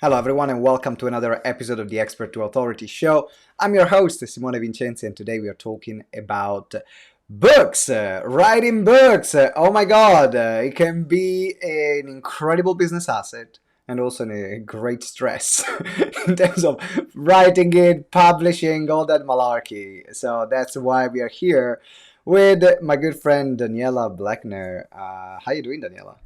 Hello, everyone, and welcome to another episode of the Expert to Authority show. I'm your host, Simone Vincenzi, and today we are talking about books, writing books. Oh my God, it can be an incredible business asset and also a great stress in terms of writing it, publishing, all that malarkey. So that's why we are here with my good friend Daniella Blechner. How you doing, Daniella?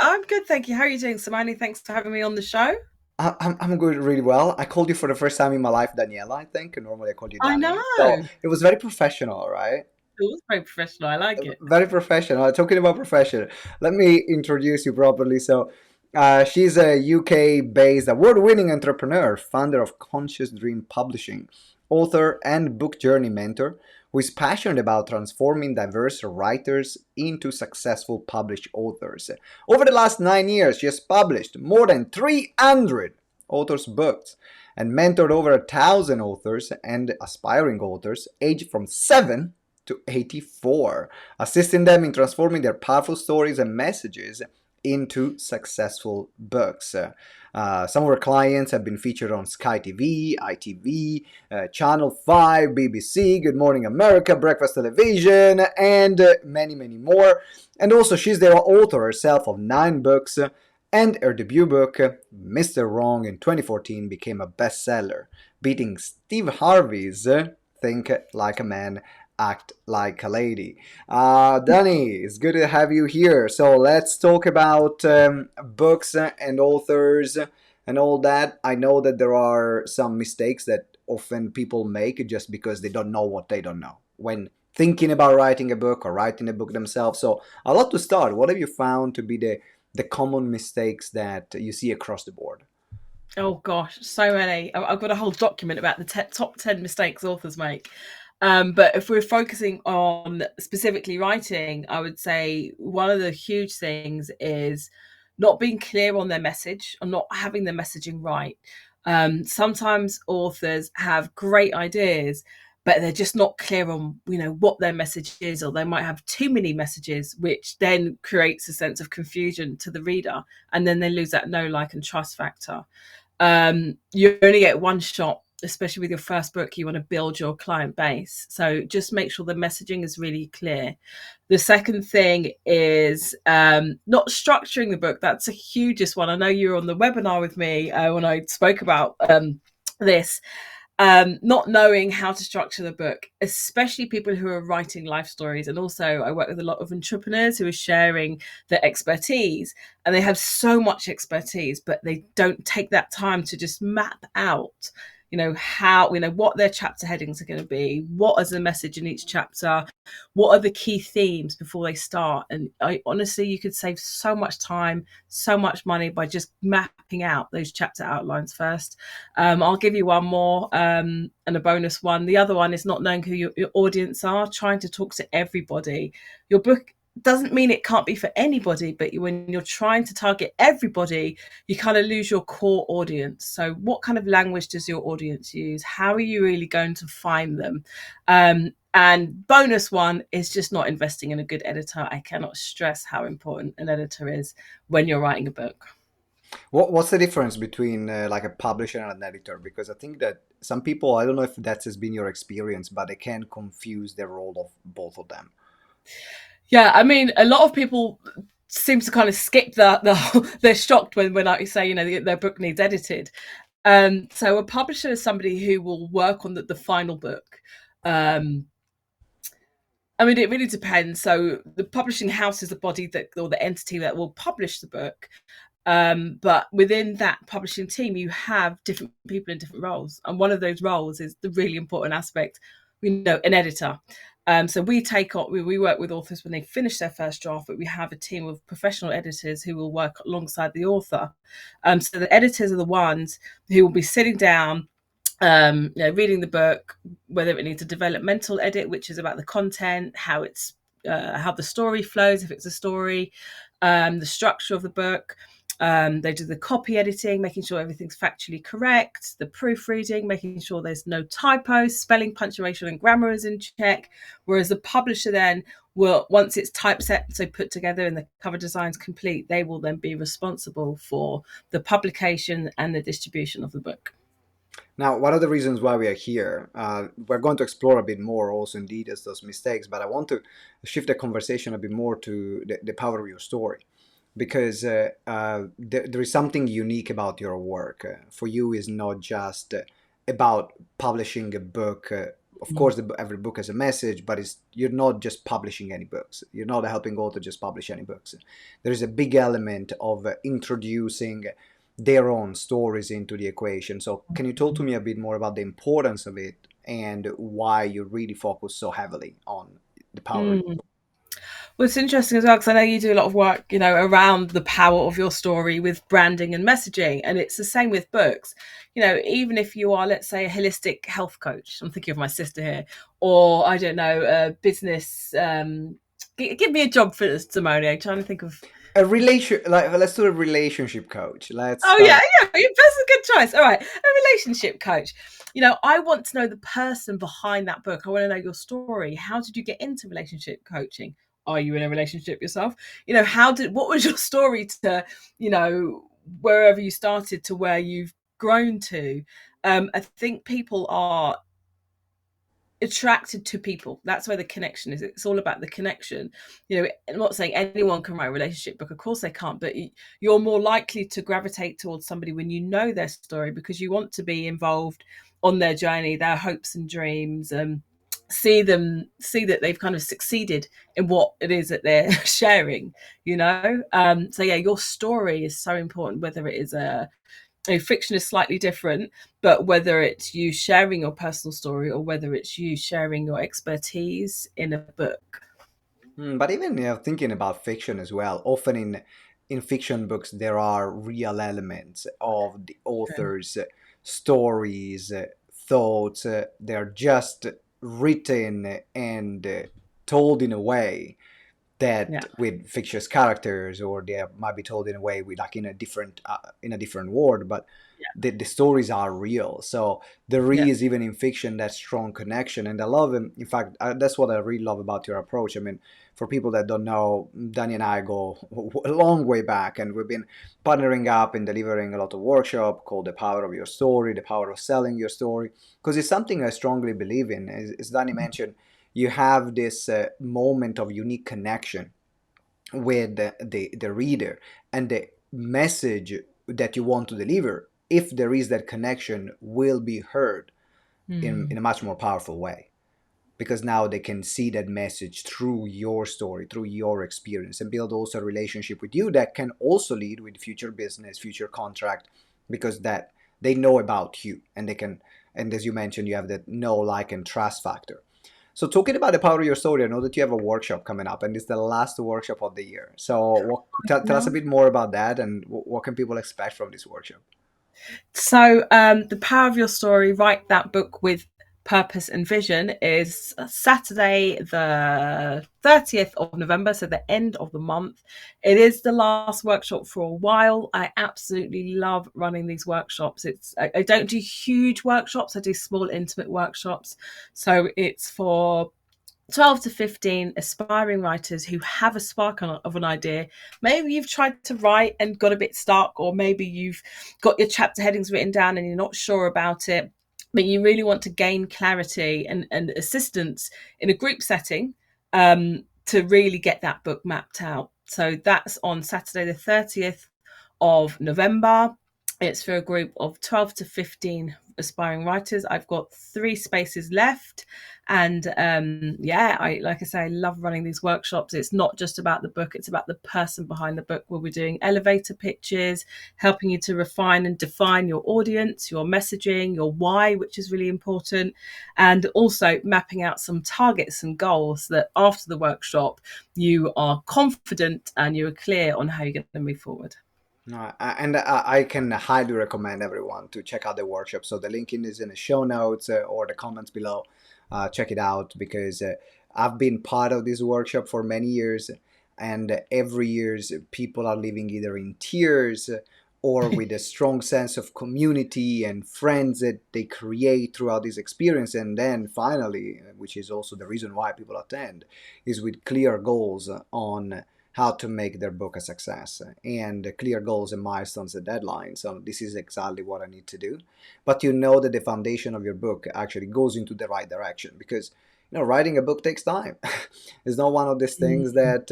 I'm good, thank you. How are you doing, Simone? Thanks for having me on the show. I'm good, really well. I called you for the first time in my life, Daniela, I think. Normally I call you I Danny. know. So it was very professional, right? It was very professional. I like it. Very professional. Talking about professional, let me introduce you properly. She's a UK-based award-winning entrepreneur, founder of Conscious Dream Publishing, author and book journey mentor, who is passionate about transforming diverse writers into successful published authors. Over the last 9 years, she has published more than 300 authors' books and mentored over 1,000 authors and aspiring authors aged from 7 to 84, assisting them in transforming their powerful stories and messages into successful books. Some of our clients have been featured on Sky TV, ITV, Channel 5, BBC, Good Morning America, Breakfast Television, and many, many more. And also, she's the author herself of 9 books, and her debut book, Mr. Wrong, in 2014 became a bestseller, beating Steve Harvey's Think Like a Man, Act Like a Lady. Danny, it's good to have you here. So let's talk about books and authors and all that. I know that there are some mistakes that often people make just because they don't know what they don't know when thinking about writing a book or writing a book themselves. So I'd love to start. What have you found to be the common mistakes that you see across the board? Oh gosh, so many. I've got a whole document about the top 10 mistakes authors make. But if we're focusing on specifically writing, I would say one of the huge things is not being clear on their message or not having the messaging right. Sometimes authors have great ideas, but they're just not clear on what their message is, or they might have too many messages, which then creates a sense of confusion to the reader, and then they lose that know, like, and trust factor. You only get one shot, especially with your first book. You want to build your client base, so just make sure the messaging is really clear. The second thing is not structuring the book. That's a hugest one. I know you were on the webinar with me when I spoke about this. Not knowing how to structure the book, especially people who are writing life stories. And also, I work with a lot of entrepreneurs who are sharing their expertise, and they have so much expertise, but they don't take that time to just map out how what their chapter headings are going to be, what is the message in each chapter, what are the key themes before they start. And I honestly, you could save so much time, so much money by just mapping out those chapter outlines first. I'll give you one more and a bonus one. The other one is not knowing who your audience are, trying to talk to everybody. Your book doesn't mean it can't be for anybody, but when you're trying to target everybody, you kind of lose your core audience. So what kind of language does your audience use? How are you really going to find them? And bonus one is just not investing in a good editor. I cannot stress how important an editor is when you're writing a book. What's the difference between like a publisher and an editor? Because I think that some people, I don't know if that has been your experience, but they can confuse the role of both of them. Yeah, I mean, a lot of people seem to kind of skip they're shocked when I say their book needs edited. So a publisher is somebody who will work on the final book. Um, I mean, it really depends. So the publishing house is the body that, or the entity that will publish the book. But within that publishing team, you have different people in different roles. And one of those roles is the really important aspect, an editor. So we work with authors when they finish their first draft, but we have a team of professional editors who will work alongside the author. So the editors are the ones who will be sitting down, reading the book, whether it needs a developmental edit, which is about the content, how the story flows, if it's a story, the structure of the book. They do the copy editing, making sure everything's factually correct, the proofreading, making sure there's no typos, spelling, punctuation, and grammar is in check. Whereas the publisher then will, once it's typeset, so put together and the cover design's complete, they will then be responsible for the publication and the distribution of the book. Now, one of the reasons why we are here, we're going to explore a bit more also in details those mistakes, but I want to shift the conversation a bit more to the power of your story. Because there is something unique about your work. For you, is not just about publishing a book. Of course, every book has a message, but you're not just publishing any books. You're not helping author just publish any books. There is a big element of introducing their own stories into the equation. So, can you talk to me a bit more about the importance of it and why you really focus so heavily on the power? Mm. Well, it's interesting as well because I know you do a lot of work, around the power of your story with branding and messaging, and it's the same with books. Even if you are, let's say, a holistic health coach, I'm thinking of my sister here, or I don't know, a business. Give me a job for Simone. I'm trying to think of. A relation, like, let's do a relationship coach. Let's Oh yeah, start. yeah, that's a good choice. All right, a relationship coach. I want to know the person behind that book. I want to know your story. How did you get into relationship coaching? Are you in a relationship yourself? What was your story to, you know, wherever you started to where you've grown to? I think people are attracted to people. That's where the connection is. It's all about the connection. I'm not saying anyone can write a relationship book, of course they can't, but you're more likely to gravitate towards somebody when you know their story, because you want to be involved on their journey, their hopes and dreams, see that they've kind of succeeded in what it is that they're sharing. So yeah, your story is so important, whether it is fiction is slightly different, but whether it's you sharing your personal story or whether it's you sharing your expertise in a book. But even thinking about fiction as well, often in fiction books there are real elements of the author's stories, thoughts. They're just written and told in a way that Yeah, with fictitious characters, or they might be told in a way with like in a different world, but the stories are real. So there yeah, is, even in fiction, that strong connection. And I love him. In fact, that's what I really love about your approach. I mean, for people that don't know, Danny and I go a long way back, and we've been partnering up and delivering a lot of workshop called The Power of Your Story, The Power of Selling Your Story, because it's something I strongly believe in. As Danny mentioned, you have this moment of unique connection with the reader and the message that you want to deliver. If there is that connection, will be heard in mm. a much more powerful way, because now they can see that message through your story, through your experience, and build also a relationship with you that can also lead with future business, future contract, because that they know about you, and they can, and as you mentioned, you have that know, like, and trust factor. So talking about the power of your story, I know that you have a workshop coming up, and it's the last workshop of the year. So tell us a bit more about that, and what can people expect from this workshop? So, The Power of Your Story, Write That Book with Purpose and Vision, is Saturday, the 30th of November, so the end of the month. It is the last workshop for a while. I absolutely love running these workshops. I don't do huge workshops, I do small, intimate workshops. So it's for 12 to 15 aspiring writers who have a spark of an idea. Maybe you've tried to write and got a bit stuck, or maybe you've got your chapter headings written down and you're not sure about it, but you really want to gain clarity and assistance in a group setting, to really get that book mapped out. So that's on Saturday, the 30th of November. It's for a group of 12 to 15 aspiring writers. I've got 3 spaces left. And yeah, like I say, I love running these workshops. It's not just about the book, it's about the person behind the book. We'll be doing elevator pitches, helping you to refine and define your audience, your messaging, your why, which is really important, and also mapping out some targets and goals that after the workshop you are confident and you're clear on how you're going to move forward. And I can highly recommend everyone to check out the workshop. So the link is in the show notes or the comments below. Check it out, because I've been part of this workshop for many years, and every year people are leaving either in tears or with a strong sense of community and friends that they create throughout this experience. And then finally, which is also the reason why people attend, is with clear goals on how to make their book a success, and clear goals and milestones and deadlines. So this is exactly what I need to do. But you know that the foundation of your book actually goes into the right direction, because writing a book takes time. It's not one of these things that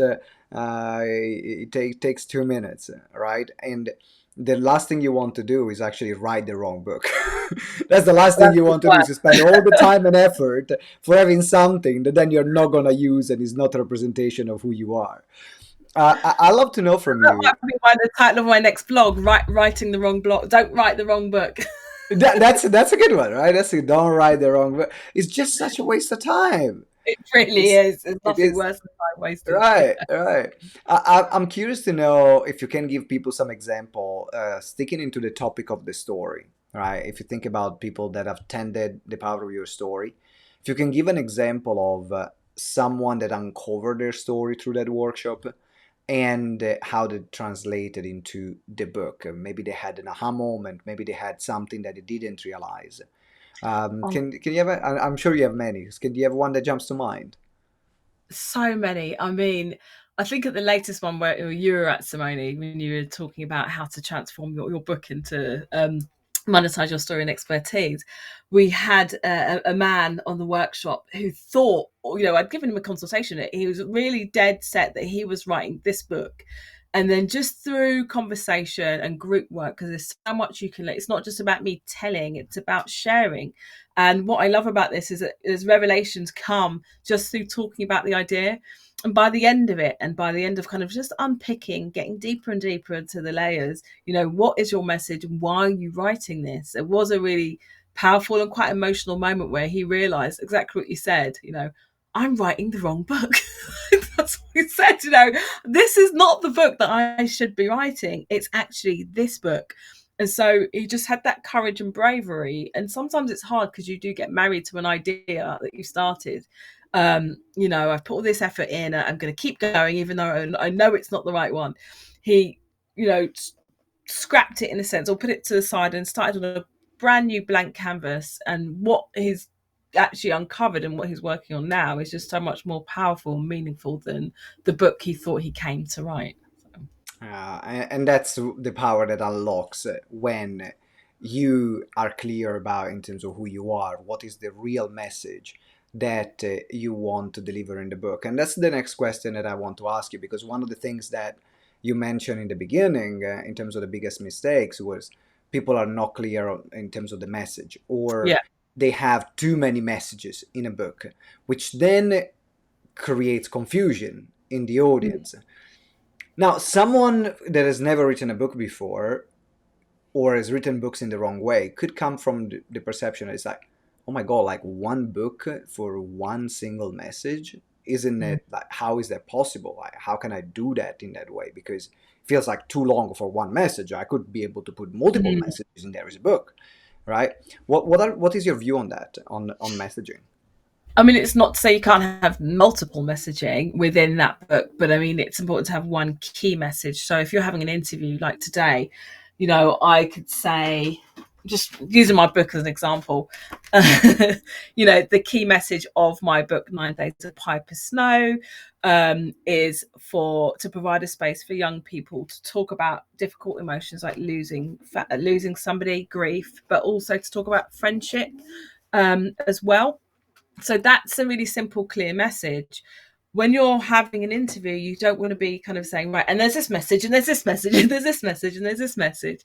takes 2 minutes, right? And the last thing you want to do is actually write the wrong book. That's the last thing That's you the want to do, is to worst. spend all the time and effort for having something that then you're not going to use and is not a representation of who you are. I love to know from That you. might be the title of my next blog. Writing the wrong blog. Don't write the wrong book. That's a good one, right? Don't write the wrong book. It's just such a waste of time. It really It's is. There's it nothing is worse than time wasted. Right, right. I'm curious to know if you can give people some example, sticking into the topic of the story, right? If you think about people that have tended the power of your story, if you can give an example of someone that uncovered their story through that workshop, and how they translated into the book. Maybe they had an aha moment, maybe they had something that they didn't realize. Oh, Can you have? I'm sure you have many. Can you have one that jumps to mind? so many. I mean, I think at the latest one where you were at, Simone, when you were talking about how to transform your book into monetize your story and expertise, we had a man on the workshop who thought, I'd given him a consultation. He was really dead set that he was writing this book. And then just through conversation and group work, because there's so much you can, it's not just about me telling, it's about sharing. And what I love about this is that as revelations come just through talking about the idea. And by the end of it, and by the end of kind of just unpicking, getting deeper and deeper into the layers, what is your message? Why are you writing this? It was a really powerful and quite emotional moment where he realized exactly what you said, I'm writing the wrong book. That's what he said, this is not the book that I should be writing. It's actually this book. And so he just had that courage and bravery. And sometimes it's hard because you do get married to an idea that you started. I've put all this effort in. I'm going to keep going, even though I know it's not the right one. He, you know, scrapped it in a sense, or put it to the side and started on a brand new blank canvas. And what he's actually uncovered and what he's working on now is just so much more powerful and meaningful than the book he thought he came to write. So, And that's the power that unlocks when you are clear about, in terms of who you are, what is the real message that you want to deliver in the book. And that's the next question that I want to ask you, because one of the things that you mentioned in the beginning, in terms of the biggest mistakes, was people are not clear in terms of the message, or yeah. they have too many messages in a book, which then creates confusion in the audience. Now, someone that has never written a book before, or has written books in the wrong way, could come from the perception that it's like, oh my god, like one book for one single message? Isn't Mm. it, like, how is that possible? Like, how can I do that in that way? Because it feels like too long for one message. I could be able to put multiple Mm. messages in there as a book, right? What is your view on that, on messaging? I mean, it's not to say you can't have multiple messaging within that book, but I mean, it's important to have one key message. So if you're having an interview like today, I could say, just using my book as an example, the key message of my book, 9 Days of Piper Snow, is to provide a space for young people to talk about difficult emotions like losing somebody, grief, but also to talk about friendship as well. So that's a really simple, clear message. When you're having an interview, you don't want to be kind of saying, right, and there's this message, and there's this message, and there's this message, and there's this message.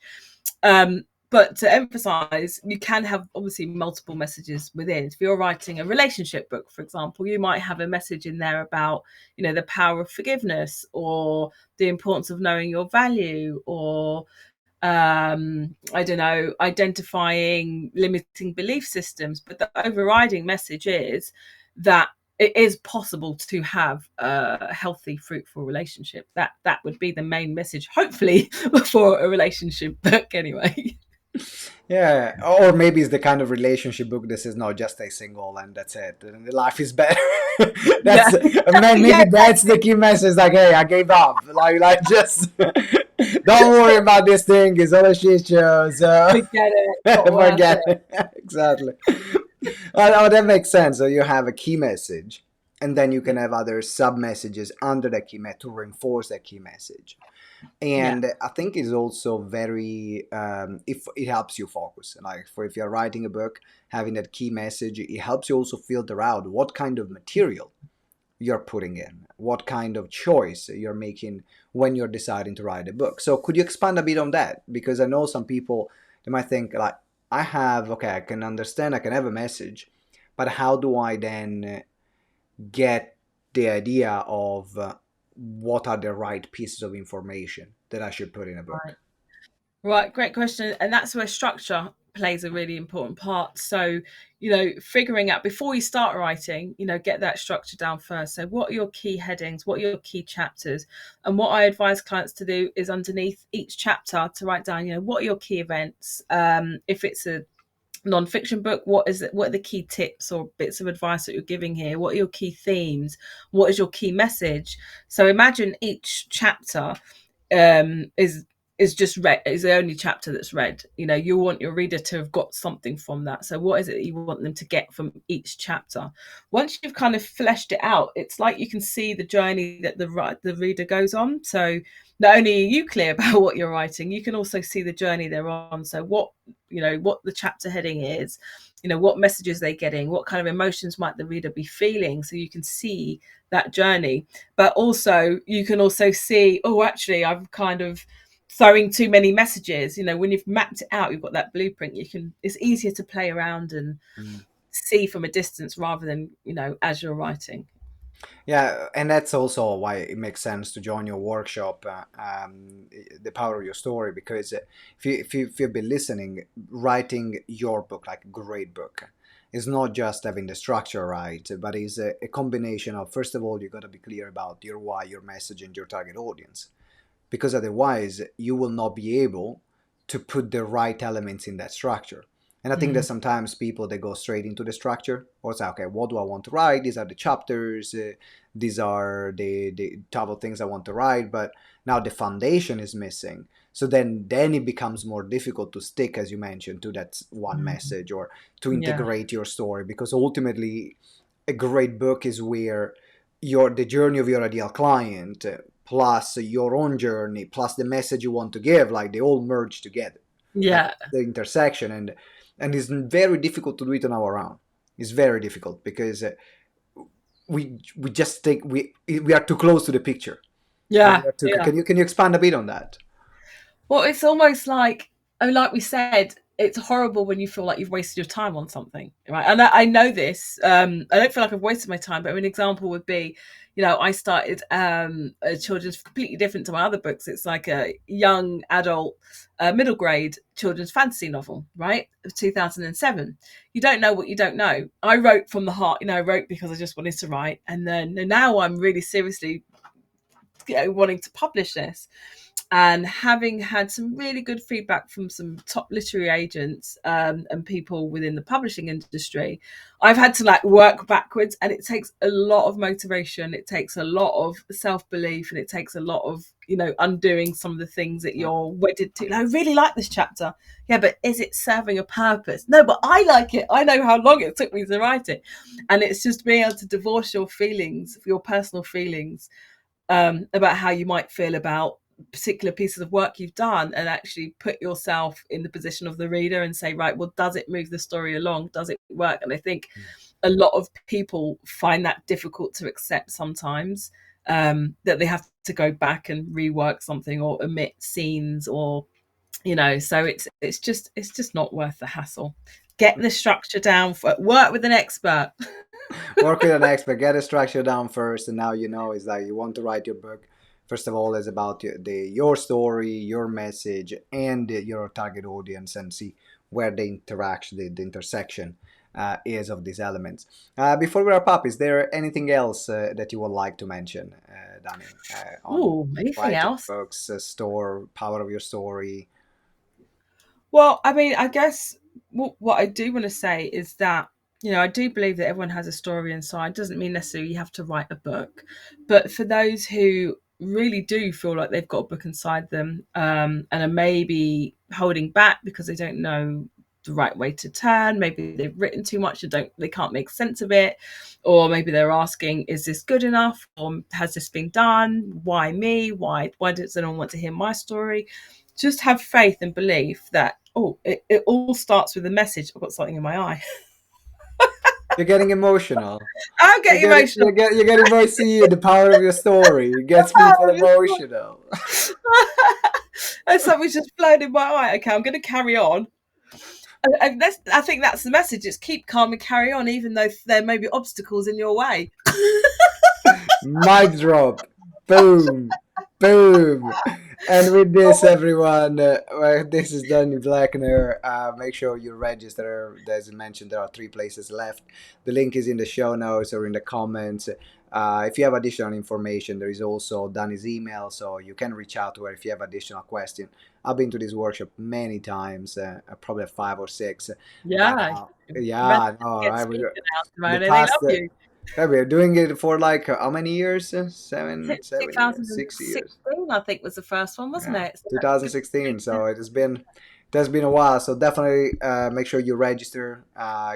But to emphasize, you can have obviously multiple messages within. If you're writing a relationship book, for example, you might have a message in there about, the power of forgiveness, or the importance of knowing your value, or I don't know, identifying limiting belief systems. But the overriding message is that it is possible to have a healthy, fruitful relationship. That would be the main message, hopefully, for a relationship book anyway. Yeah, or maybe it's the kind of relationship book that says no, just stay single and that's it, and the life is better. Yeah. Maybe Yeah. that's the key message. Like, hey, I gave up. Like just. Don't worry about this thing. It's all a shit show. So Forget it. Not worth forget it. it. Exactly. Oh, that makes sense. So you have a key message, and then you Yeah. can have other sub messages under the key message to reinforce that key message. Yeah. And I think it's also very if it helps you focus. Like for if you're writing a book, having that key message, it helps you also filter out what kind of material you're putting in, what kind of choice you're making when you're deciding to write a book. So could you expand a bit on that? Because I know some people, they might think like, I have, okay, I can understand, I can have a message, but how do I then get the idea of what are the right pieces of information that I should put in a book? Right. Right, great question. And that's where structure plays a really important part. So, figuring out before you start writing, get that structure down first. So, what are your key headings? What are your key chapters? And what I advise clients to do is underneath each chapter to write down, what are your key events? If it's a non-fiction book, what are the key tips or bits of advice that you're giving here? What are your key themes? What is your key message? So imagine each chapter is just read, is the only chapter that's read. You want your reader to have got something from that. So what is it that you want them to get from each chapter? Once you've kind of fleshed it out, it's like you can see the journey that the reader goes on. So not only are you clear about what you're writing, you can also see the journey they're on. So what the chapter heading is, what messages they're getting, what kind of emotions might the reader be feeling, so you can see that journey. But also you can also see, oh, actually I'm kind of throwing too many messages. When you've mapped it out, you've got that blueprint, it's easier to play around and Mm. see from a distance rather than as you're writing. Yeah, and that's also why it makes sense to join your workshop, The Power of Your Story, because if you've been listening, writing your book, like a great book, is not just having the structure right, but is a combination of, first of all, you got to be clear about your why, your message, and your target audience, because otherwise you will not be able to put the right elements in that structure. And I think that Mm. sometimes people they go straight into the structure or say, okay, what do I want to write? These are the chapters, these are the type of things I want to write, but now the foundation is missing. So then it becomes more difficult to stick, as you mentioned, to that one Mm. message or to Yeah. integrate your story, because ultimately a great book is where your the journey of your ideal client plus your own journey plus the message you want to give, like they all merge together. Like Yeah. the intersection, and it's very difficult to do it on our own. It's very difficult because we just take we are too close to the picture. Yeah. Yeah. Can you expand a bit on that? Well, it's almost like, oh, like we said, it's horrible when you feel like you've wasted your time on something, right? And I know this. I don't feel like I've wasted my time, but an example would be, I started a children's, completely different to my other books. It's like a young adult, middle grade children's fantasy novel, right? Of 2007. You don't know what you don't know. I wrote from the heart, I wrote because I just wanted to write, and then now I'm really seriously, wanting to publish this, and having had some really good feedback from some top literary agents, and people within the publishing industry, I've had to like work backwards, and it takes a lot of motivation, it takes a lot of self-belief, and it takes a lot of undoing some of the things that you're wedded to. And I really like this chapter, yeah, but is it serving a purpose? No, but I like it, I know how long it took me to write it. And it's just being able to divorce your feelings, your personal feelings, about how you might feel about particular pieces of work you've done, and actually put yourself in the position of the reader and say, right, well, does it move the story along? Does it work? And I think a lot of people find that difficult to accept sometimes, that they have to go back and rework something or omit scenes, or so it's just not worth the hassle. Get the structure down, for work with an expert. Work with an expert, get a structure down first, and now you know is that you want to write your book. First of all, is about your story, your message, and your target audience, and see where the interaction, the intersection is of these elements. Before we wrap up, is there anything else that you would like to mention, Danny, on Oh, anything writing else? books, store, power of your story? Well, I mean, I guess what I do want to say is that, I do believe that everyone has a story inside. Doesn't mean necessarily you have to write a book. But for those who really do feel like they've got a book inside them, and are maybe holding back because they don't know the right way to turn. Maybe they've written too much and they can't make sense of it, or maybe they're asking, is this good enough, or has this been done? Why me? Why does anyone want to hear my story? Just have faith and belief that, it all starts with a message. I've got something in my eye. You're getting emotional. I'm getting emotional. You're getting emotional. See the power of your story. It gets people emotional. And something's just flown in my eye. Okay, I'm going to carry on. And I think that's the message. It's keep calm and carry on, even though there may be obstacles in your way. Mic drop. Boom. Boom. And with this, everyone, this is Danny Blechner. Make sure you register. As mentioned, there are 3 places left. The link is in the show notes or in the comments. If you have additional information, there is also Danny's email, so you can reach out to her if you have additional questions. I've been to this workshop many times, probably 5 or 6. But Yeah. yeah, Relatives no, get I speaking was now, the Simone. They past. love you. Yeah, we're doing it for like how many years? Seven years, 6 years. 2016, I think, was the first one, wasn't Yeah, it? So that's good. 2016. So it has been a while. So definitely make sure you register,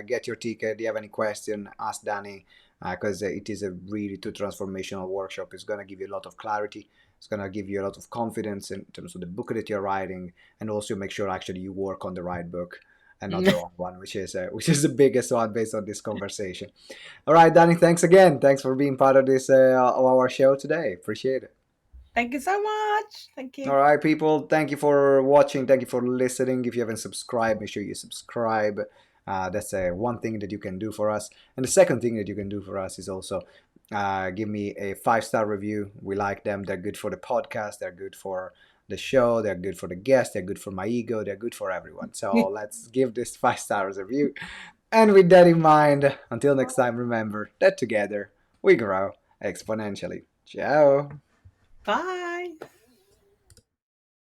get your ticket. Do you have any question? Ask Danny, because it is a really too transformational workshop. It's gonna give you a lot of clarity. It's gonna give you a lot of confidence in terms of the book that you're writing, and also make sure actually you work on the right book and not the wrong one, which is the biggest one based on this conversation. All right, Danny. Thanks again. Thanks for being part of this of our show today. Appreciate it. Thank you so much. Thank All you. right, people. Thank you for watching. Thank you for listening. If you haven't subscribed, make sure you subscribe. That's one thing that you can do for us. And the second thing that you can do for us is also give me a 5-star review. We like them. They're good for the podcast. They're good for the show. They're good for the guests. They're good for my ego. They're good for everyone. So let's give this 5 stars review. And with that in mind, until next time, remember that together we grow exponentially. Ciao. Bye.